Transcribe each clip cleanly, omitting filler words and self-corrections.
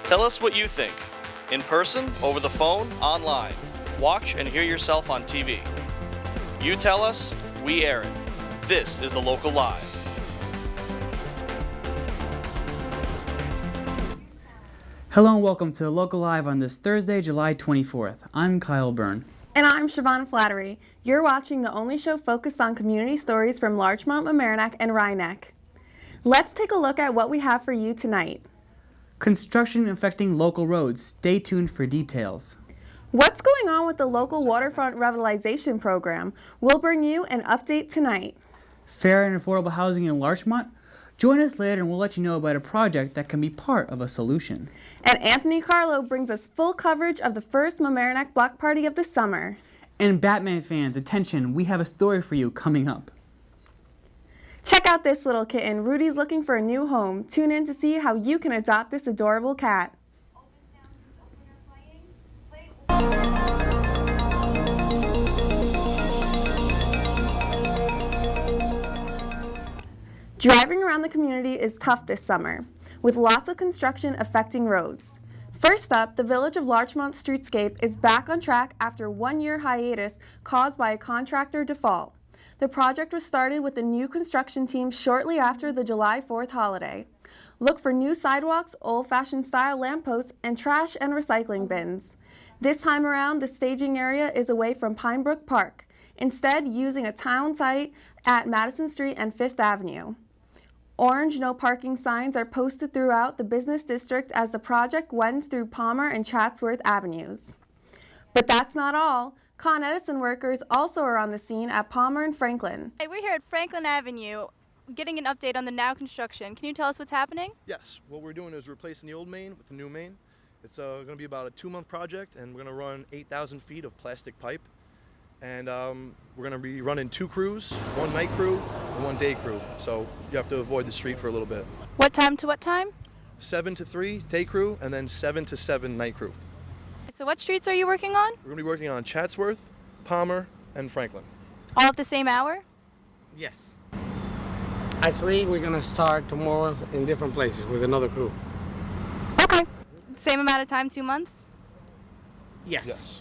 Tell us what you think. In person, over the phone, online. Watch and hear yourself on TV. You tell us, we air it. This is The Local Live. Hello and welcome to The Local Live on this Thursday, July 24th. I'm Kyle Byrne. And I'm Siobhan Flattery. You're watching the only show focused on community stories from Larchmont, Mamaroneck, and Rhinebeck. Let's take a look at what we have for you tonight. Construction affecting local roads. Stay tuned for details. What's going on with the local waterfront revitalization program? We'll bring you an update tonight. Fair and affordable housing in Larchmont? Join us later and we'll let you know about a project that can be part of a solution. And Anthony Carlo brings us full coverage of the first Mamaroneck Block Party of the summer. And Batman fans, attention, we have a story for you coming up. Check out this little kitten. Rudy's looking for a new home. Tune in to see how you can adopt this adorable cat. Driving around the community is tough this summer, with lots of construction affecting roads. First up, the Village of Larchmont streetscape is back on track after a one-year hiatus caused by a contractor default. The project was started with the new construction team shortly after the July 4th holiday. Look for new sidewalks, old-fashioned style lampposts, and trash and recycling bins. This time around, the staging area is away from Pinebrook Park, instead using a town site at Madison Street and Fifth Avenue. Orange no parking signs are posted throughout the business district as the project wends through Palmer and Chatsworth Avenues. But that's not all. Con Edison workers also are on the scene at Palmer and Franklin. Hey, we're here at Franklin Avenue getting an update on the Now construction. Can you tell us what's happening? Yes, what we're doing is replacing the old main with the new main. It's going to be about a 2-month project, and we're going to run 8,000 feet of plastic pipe. And we're going to be running 2 crews, 1 night crew and 1 day crew. So you have to avoid the street for a little bit. What time to what time? 7 to 3 day crew, and then 7 to 7 night crew. So what streets are you working on? We're going to be working on Chatsworth, Palmer, and Franklin. All at the same hour? Yes. Actually, we're going to start tomorrow in different places with another crew. Okay. Same amount of time, 2 months? Yes.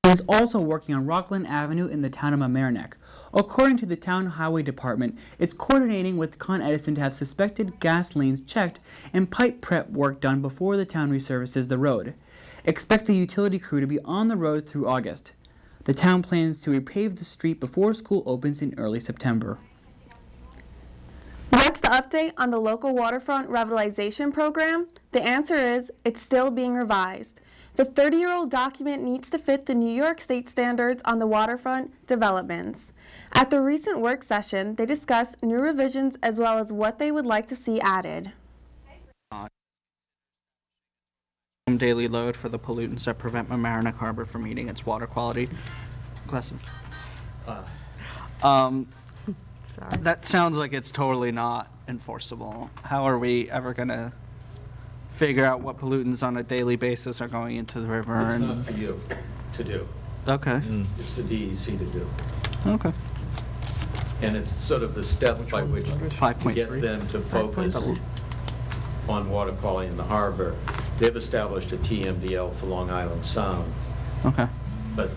He is also working on Rockland Avenue in the town of Mamaroneck. According to the town highway department, it's coordinating with Con Edison to have suspected gas lanes checked and pipe prep work done before the town resurfaces the road. Expect the utility crew to be on the road through August. The town plans to repave the street before school opens in early September. What's the update on the local waterfront revitalization program? The answer is it's still being revised. The 30-year-old document needs to fit the New York State standards on the waterfront developments. At the recent work session, they discussed new revisions as well as what they would like to see added. Daily load for the pollutants that prevent Mamaroneck Harbor from meeting its water quality. That sounds like it's totally not enforceable. How are we ever going to figure out what pollutants on a daily basis are going into the river? It's not for you to do. Okay. It's the DEC to do. Okay. And it's sort of the step by which to 5.3. get them to focus on water quality in the harbor. They've established a TMDL for Long Island Sound. Okay. But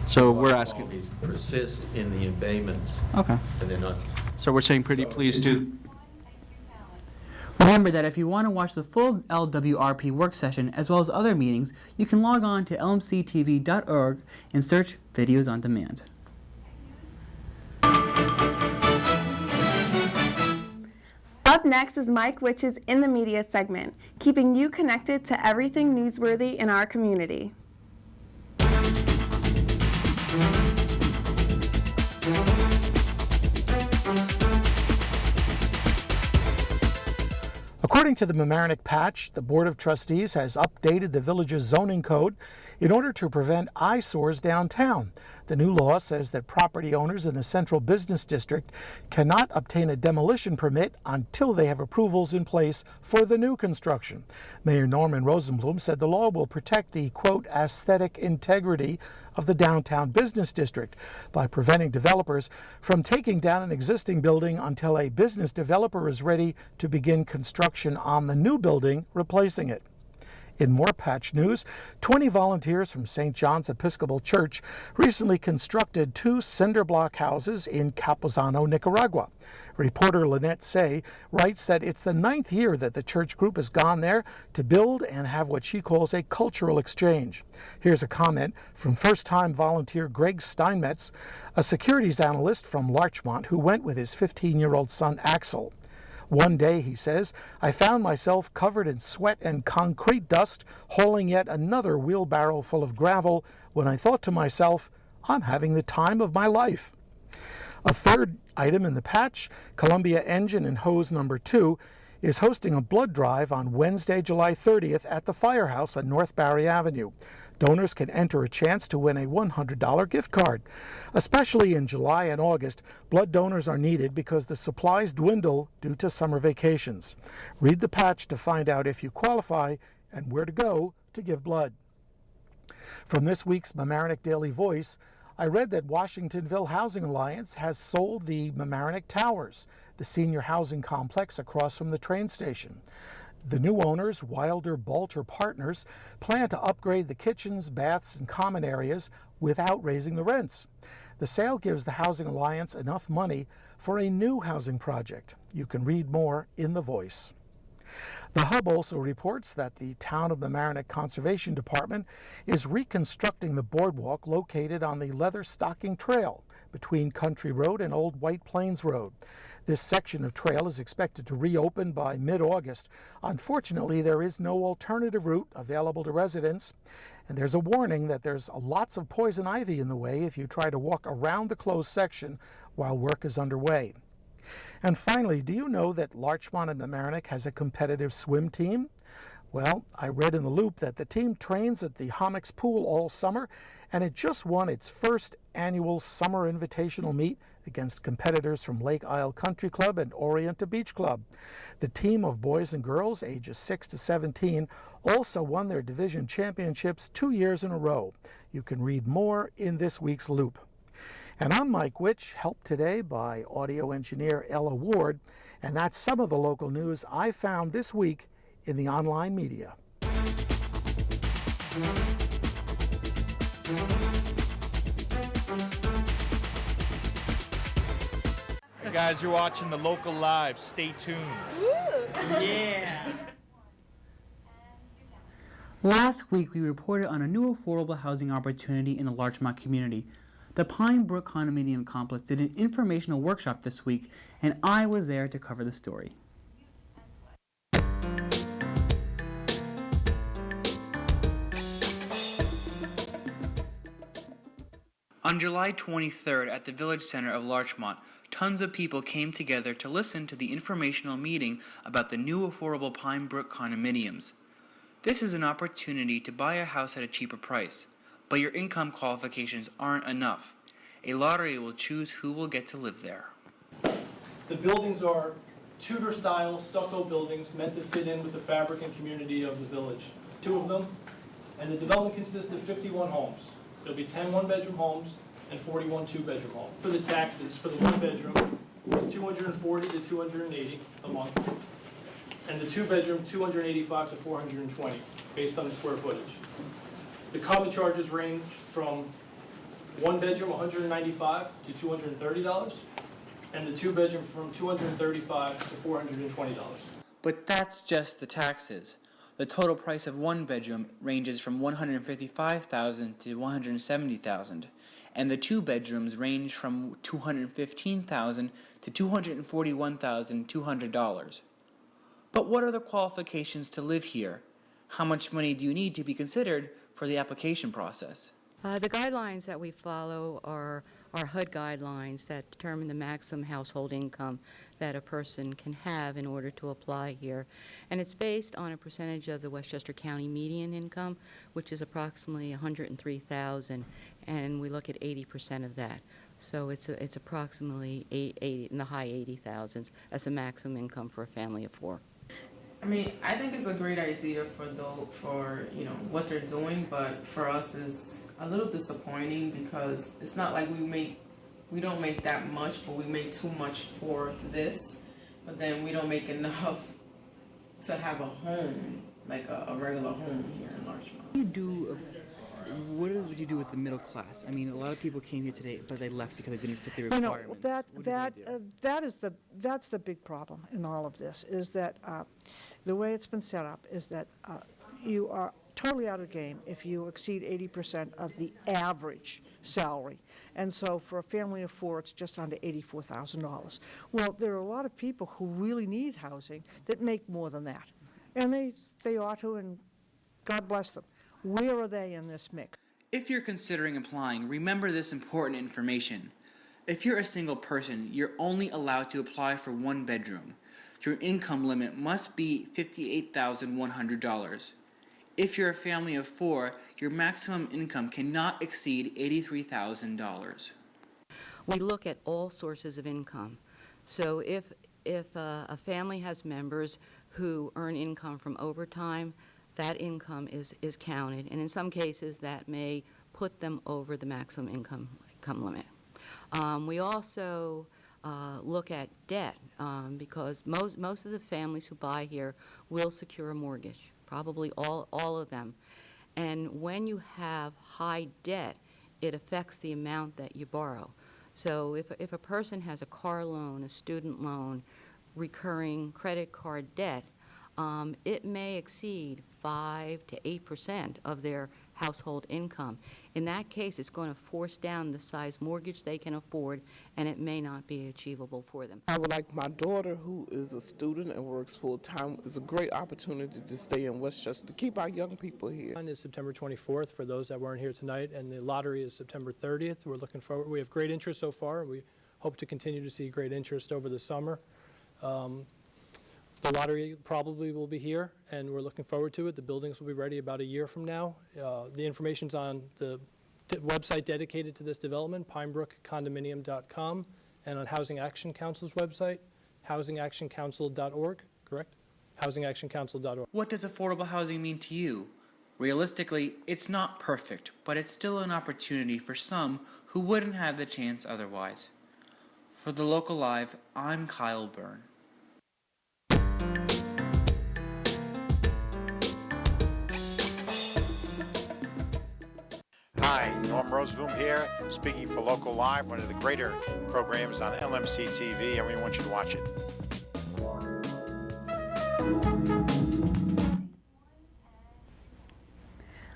So water we're asking. qualities persist in the embayments. Okay. And they're not. So we're saying pretty please do. Remember that if you want to watch the full LWRP work session as well as other meetings, you can log on to lmctv.org and search Videos on Demand. Up next is Mike Witch's In the Media segment, keeping you connected to everything newsworthy in our community. According to the Mamaroneck Patch, the Board of Trustees has updated the village's zoning code in order to prevent eyesores downtown. The new law says that property owners in the Central Business District cannot obtain a demolition permit until they have approvals in place for the new construction. Mayor Norman Rosenblum said the law will protect the, quote, aesthetic integrity of the downtown business district by preventing developers from taking down an existing building until a business developer is ready to begin construction on the new building replacing it. In more patch news, 20 volunteers from St. John's Episcopal Church recently constructed 2 cinder block houses in Capozano, Nicaragua. Reporter Lynette Say writes that it's the 9th year that the church group has gone there to build and have what she calls a cultural exchange. Here's a comment from first-time volunteer Greg Steinmetz, a securities analyst from Larchmont who went with his 15-year-old son Axel. One day, he says, I found myself covered in sweat and concrete dust, hauling yet another wheelbarrow full of gravel when I thought to myself, I'm having the time of my life. A third item in the patch, Columbia Engine and Hose No. 2, is hosting a blood drive on Wednesday, July 30th at the Firehouse on North Barry Avenue. Donors can enter a chance to win a $100 gift card. Especially in July and August, blood donors are needed because the supplies dwindle due to summer vacations. Read the patch to find out if you qualify and where to go to give blood. From this week's Mamaroneck Daily Voice, I read that Washingtonville Housing Alliance has sold the Mamaroneck Towers, the senior housing complex across from the train station. The new owners, Wilder Balter Partners, plan to upgrade the kitchens, baths, and common areas without raising the rents. The sale gives the Housing Alliance enough money for a new housing project. You can read more in The Voice. The Hub also reports that the Town of Mamaroneck Conservation Department is reconstructing the boardwalk located on the Leather Stocking Trail between Country Road and Old White Plains Road. This section of trail is expected to reopen by mid-August. Unfortunately, there is no alternative route available to residents, and there's a warning that there's lots of poison ivy in the way if you try to walk around the closed section while work is underway. And finally, do you know that Larchmont and Mamaroneck has a competitive swim team? Well, I read in the Loop that the team trains at the Hommocks Pool all summer, and it just won its first annual summer invitational meet against competitors from Lake Isle Country Club and Orienta Beach Club. The team of boys and girls ages 6 to 17 also won their division championships 2 years in a row. You can read more in this week's Loop. And I'm Mike Witch, helped today by audio engineer Ella Ward, and that's some of the local news I found this week in the online media. Hey guys, you're watching The Local Live. Stay tuned. Yeah! Last week, we reported on a new affordable housing opportunity in the Larchmont community. The Pine Brook Condominium Complex did an informational workshop this week, and I was there to cover the story. On July 23rd at the Village Center of Larchmont, tons of people came together to listen to the informational meeting about the new affordable Pine Brook condominiums. This is an opportunity to buy a house at a cheaper price, but your income qualifications aren't enough. A lottery will choose who will get to live there. The buildings are Tudor-style stucco buildings meant to fit in with the fabric and community of the village. 2 of them, and the development consists of 51 homes. There'll be 10 one-bedroom homes and 41 two-bedroom homes. For the taxes, for the one-bedroom, it's $240 to $280 a month, and the two-bedroom, $285 to $420, based on the square footage. The common charges range from one-bedroom, $195 to $230, and the two-bedroom from $235 to $420. But that's just the taxes. The total price of one bedroom ranges from $155,000 to $170,000, and the two bedrooms range from $215,000 to $241,200. But what are the qualifications to live here? How much money do you need to be considered for the application process? The guidelines that we follow are HUD guidelines that determine the maximum household income that a person can have in order to apply here. And it's based on a percentage of the Westchester County median income, which is approximately $103,000, and we look at 80% of that. So it's approximately 80 in the high 80,000s as the maximum income for a family of 4. I mean, I think it's a great idea for what they're doing, but for us is a little disappointing because it's not like we don't make that much, but we make too much for this, but then we don't make enough to have a home, like a regular home here in Larchmont. What would you do with the middle class? I mean, a lot of people came here today, but they left because they didn't fit the requirements. That's the big problem in all of this, is that the way it's been set up is that you are totally out of the game if you exceed 80% of the average salary. And so for a family of 4, it's just under $84,000. Well, there are a lot of people who really need housing that make more than that. And they ought to, and God bless them. Where are they in this mix? If you're considering applying, remember this important information. If you're a single person, you're only allowed to apply for 1 bedroom. Your income limit must be $58,100. If you're a family of 4, your maximum income cannot exceed $83,000. We look at all sources of income. So if a family has members who earn income from overtime, that income is counted, and in some cases that may put them over the maximum income limit. We also look at debt because most of the families who buy here will secure a mortgage, probably all of them. And when you have high debt, it affects the amount that you borrow. So if a person has a car loan, a student loan, recurring credit card debt, it may exceed 5 to 8% of their household income. In that case, it's going to force down the size mortgage they can afford, and it may not be achievable for them. I would like my daughter, who is a student and works full-time, it's a great opportunity to stay in Westchester, to keep our young people here. Is September 24th for those that weren't here tonight, and the lottery is September 30th. We're looking forward. We have great interest so far, and we hope to continue to see great interest over the summer. The lottery probably will be here, and we're looking forward to it. The buildings will be ready about a year from now. The information's on the website dedicated to this development, pinebrookcondominium.com, and on Housing Action Council's website, housingactioncouncil.org, correct? housingactioncouncil.org. What does affordable housing mean to you? Realistically, it's not perfect, but it's still an opportunity for some who wouldn't have the chance otherwise. For the Local Live, I'm Kyle Byrne. Hi, Norm Roseboom here, speaking for Local Live, one of the greater programs on LMC TV. I really want you to watch it.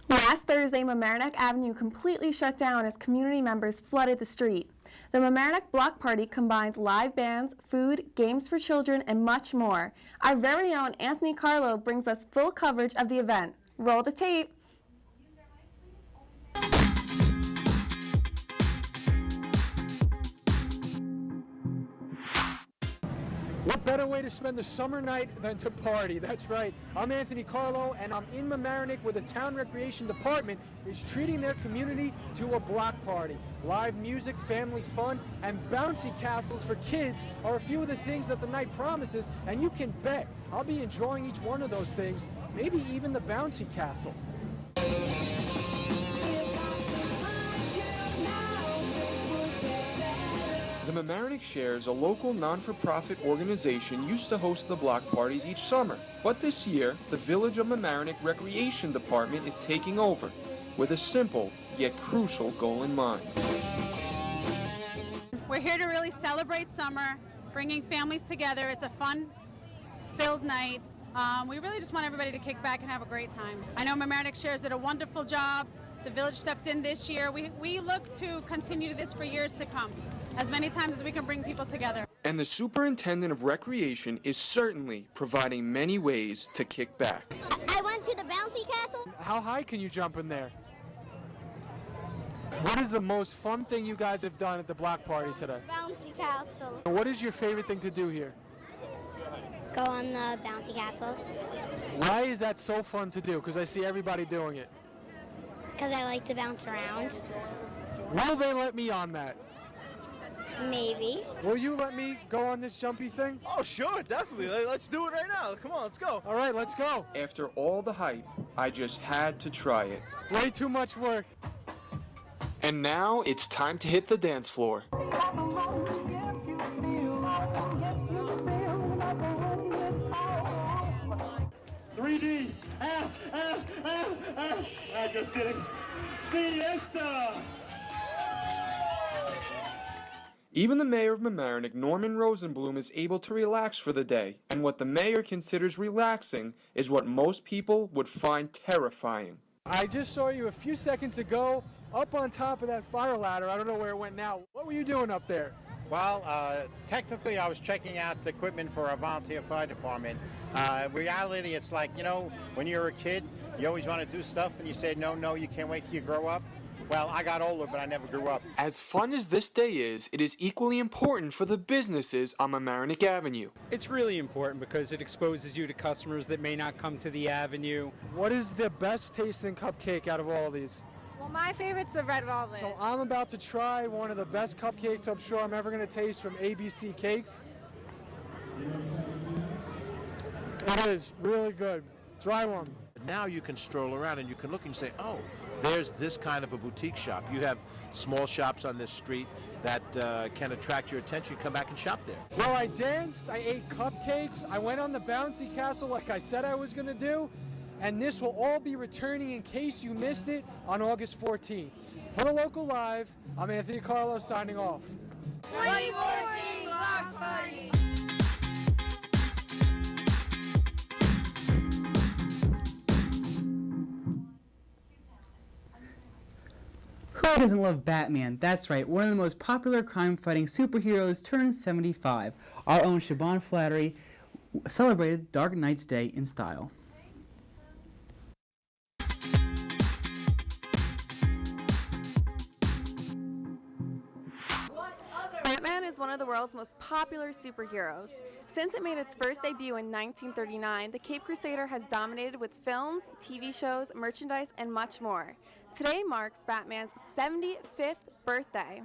Last Thursday, Mamaroneck Avenue completely shut down as community members flooded the street. The Mamaroneck Block Party combines live bands, food, games for children, and much more. Our very own Anthony Carlo brings us full coverage of the event. Roll the tape. What better way to spend the summer night than to party? That's right. I'm Anthony Carlo, and I'm in Mamaroneck where the Town Recreation Department is treating their community to a block party. Live music, family fun, and bouncy castles for kids are a few of the things that the night promises, and you can bet I'll be enjoying each one of those things, maybe even the bouncy castle. The Mamaroneck Shares, a local non-for-profit organization, used to host the block parties each summer. But this year, the Village of Mamaroneck Recreation Department is taking over, with a simple yet crucial goal in mind. We're here to really celebrate summer, bringing families together. It's a fun-filled night. We really just want everybody to kick back and have a great time. I know Mamaroneck Shares did a wonderful job. The Village stepped in this year. We look to continue this for years to come, as many times as we can bring people together. And the Superintendent of Recreation is certainly providing many ways to kick back. I went to the bouncy castle. How high can you jump in there? What is the most fun thing you guys have done at the block party today? Bouncy castle. What is your favorite thing to do here? Go on the bouncy castles. Why is that so fun to do? Because I see everybody doing it. Because I like to bounce around. Will they let me on that? Maybe. Will you let me go on this jumpy thing? Oh, sure, definitely. Let's do it right now. Come on, let's go. All right, let's go. After all the hype, I just had to try it. Way too much work. And now it's time to hit the dance floor. 3D. Just kidding. Fiesta. Even the mayor of Mamaroneck, Norman Rosenblum, is able to relax for the day, and what the mayor considers relaxing is what most people would find terrifying. I just saw you a few seconds ago up on top of that fire ladder. I don't know where it went now. What were you doing up there? Well, technically I was checking out the equipment for our volunteer fire department. Reality, it's like, you know, when you're a kid, you always want to do stuff and you say, no, you can't wait till you grow up. Well, I got older, but I never grew up. As fun as this day is, it is equally important for the businesses on Mamaroneck Avenue. It's really important because it exposes you to customers that may not come to the avenue. What is the best tasting cupcake out of all of these? Well, my favorite's the red velvet. So I'm about to try one of the best cupcakes I'm sure I'm ever going to taste from ABC Cakes. It is really good. Try one. Now you can stroll around and you can look and say, oh, there's this kind of a boutique shop. You have small shops on this street that can attract your attention. Come back and shop there. Well, I danced, I ate cupcakes, I went on the bouncy castle like I said I was going to do, and this will all be returning in case you missed it on August 14th. For the Local Live, I'm Anthony Carlos signing off. 2014 Block Party! Who doesn't love Batman? That's right, one of the most popular crime-fighting superheroes turned 75. Our own Siobhan Flattery celebrated Dark Knight's Day in style. Batman is one of the world's most popular superheroes. Since it made its first debut in 1939, the Cape Crusader has dominated with films, TV shows, merchandise, and much more. Today marks Batman's 75th birthday.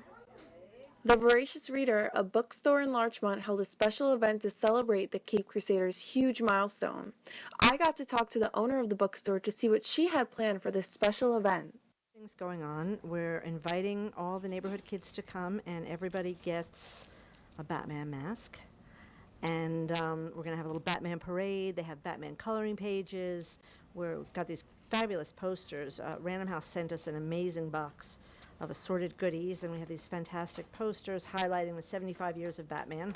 The Voracious Reader, a bookstore in Larchmont, held a special event to celebrate the Cape Crusader's huge milestone. I got to talk to the owner of the bookstore to see what she had planned for this special event. Things going on. We're inviting all the neighborhood kids to come, and everybody gets a Batman mask. And we're going to have a little Batman parade. They have Batman coloring pages. We've got these fabulous posters. Random House sent us an amazing box of assorted goodies, and we have these fantastic posters highlighting the 75 years of Batman.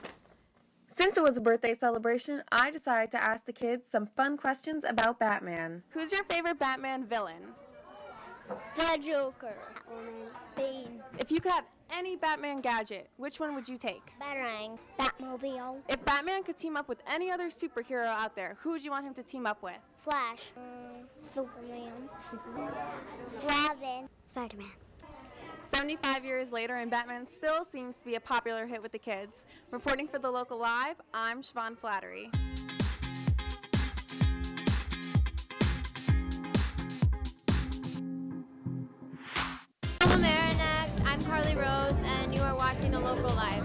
Since it was a birthday celebration, I decided to ask the kids some fun questions about Batman. Who's your favorite Batman villain? The Joker. Bane. If you could have any Batman gadget, which one would you take? Batarang. Batmobile. If Batman could team up with any other superhero out there, who would you want him to team up with? Flash. Superman. Robin. Spider-Man. 75 years later, and Batman still seems to be a popular hit with the kids. Reporting for the Local Live, I'm Siobhan Flattery. Hello, Mamaroneck. I'm Carly Rose, and you are watching the Local Live.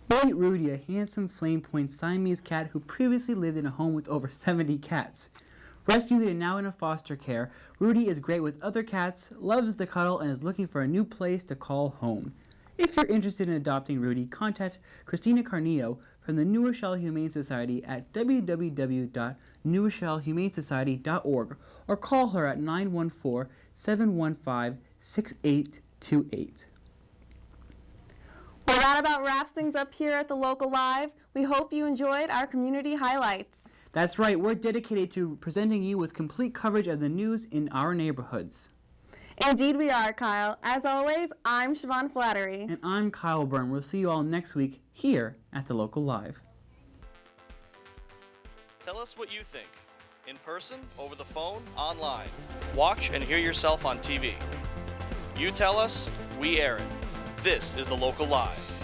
Meet Rudy, a handsome Flame Point Siamese cat who previously lived in a home with over 70 cats. Rescued and now in a foster care, Rudy is great with other cats, loves to cuddle, and is looking for a new place to call home. If you're interested in adopting Rudy, contact Christina Carnillo from the New Rochelle Humane Society at www.newrochellehumanesociety.org or call her at 914-715-6828. Well, that about wraps things up here at the Local Live. We hope you enjoyed our community highlights. That's right, we're dedicated to presenting you with complete coverage of the news in our neighborhoods. Indeed we are, Kyle. As always, I'm Siobhan Flattery. And I'm Kyle Byrne. We'll see you all next week here at the Local Live. Tell us what you think. In person, over the phone, online. Watch and hear yourself on TV. You tell us, we air it. This is The Local Live.